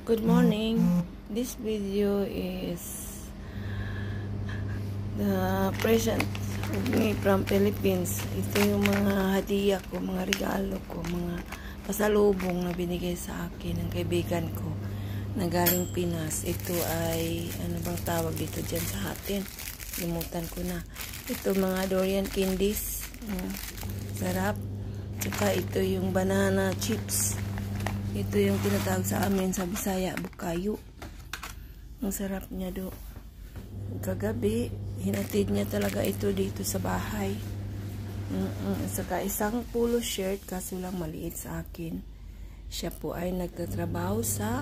Good morning. This video is the present of me from Philippines. Ito yung mga hadiah ko, mga regalo ko, mga pasalubong na binigay sa akin ng kaibigan ko na galing Pinas. Ito ay, ano bang tawag dito dyan sa atin? Limutan ko na. Ito mga durian candies. Sarap. Tsaka ito yung banana chips. Ito yung tinatawag sa amin sa Bisaya, bukayo. Ang sarap niya do. Kagabi, hinatid niya talaga ito dito sa bahay. Saka isang polo shirt, kaso lang maliit sa akin. Siya po ay nagtatrabaho sa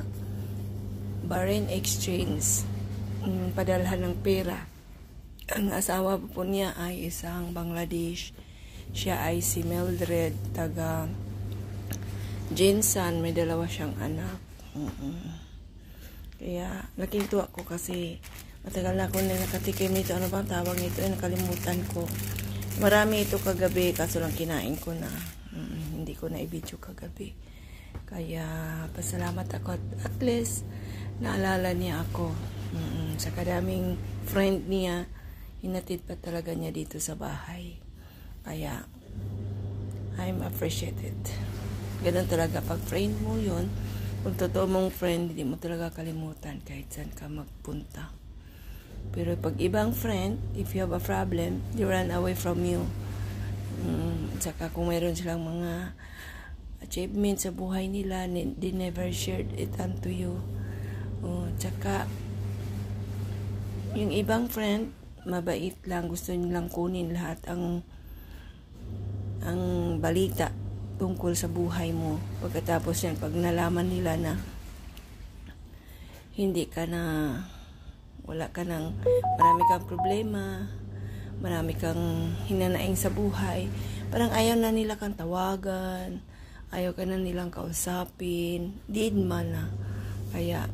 Bahrain Exchange. Padalhan ng pera. Ang asawa po niya ay isang Bangladesh. Siya ay si Mildred, taga Jinsan, may dalawa siyang anak. Kaya, laking tuwa ko kasi matagal na ako na nakatikim nito. Ano bang tawag nito? Nakalimutan ko. Marami ito kagabi, kaso lang kinain ko na. Hindi ko na i-video kagabi. Kaya, pasalamat ako at least naalala niya ako. Sa kadaming friend niya, hinatid pa talaga niya dito sa bahay. Kaya, I'm appreciated. Ganun talaga, pag friend mo yun, kung totoo mong friend, hindi mo talaga kalimutan kahit saan ka magpunta. Pero pag ibang friend, if you have a problem, they run away from you. Saka kung mayroon silang mga achievements sa buhay nila, they never shared it unto you. Saka, yung ibang friend, mabait lang, gusto nilang kunin lahat ang balita tungkol sa buhay mo. Pagkatapos yan, pag nalaman nila na hindi ka na, wala ka ng, marami kang problema, marami kang hinanaing sa buhay, parang ayaw na nila kang tawagan, ayaw ka na nilang kausapin, din man na. Kaya,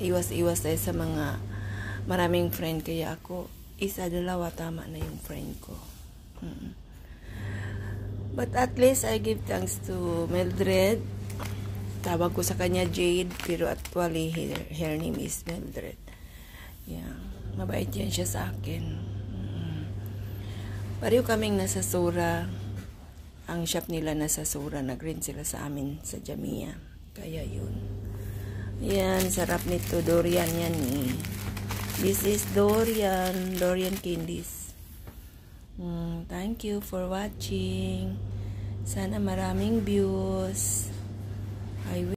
iwas-iwas tayo sa mga maraming friend. Kaya ako, isa, dalawa, tama na yung friend ko. But at least I give thanks to Mildred. Tawag ko sa kanya Jade, pero actually her name is Mildred. Yeah, mabait yan siya sa akin. Pareho kaming nasa Sura. Ang shop nila nasa Sura. Nag-rent sila sa amin sa Jamia. Kaya yun. Yan, sarap nito. Durian yan eh. This is Durian candies. Thank you for watching. Sana maraming views.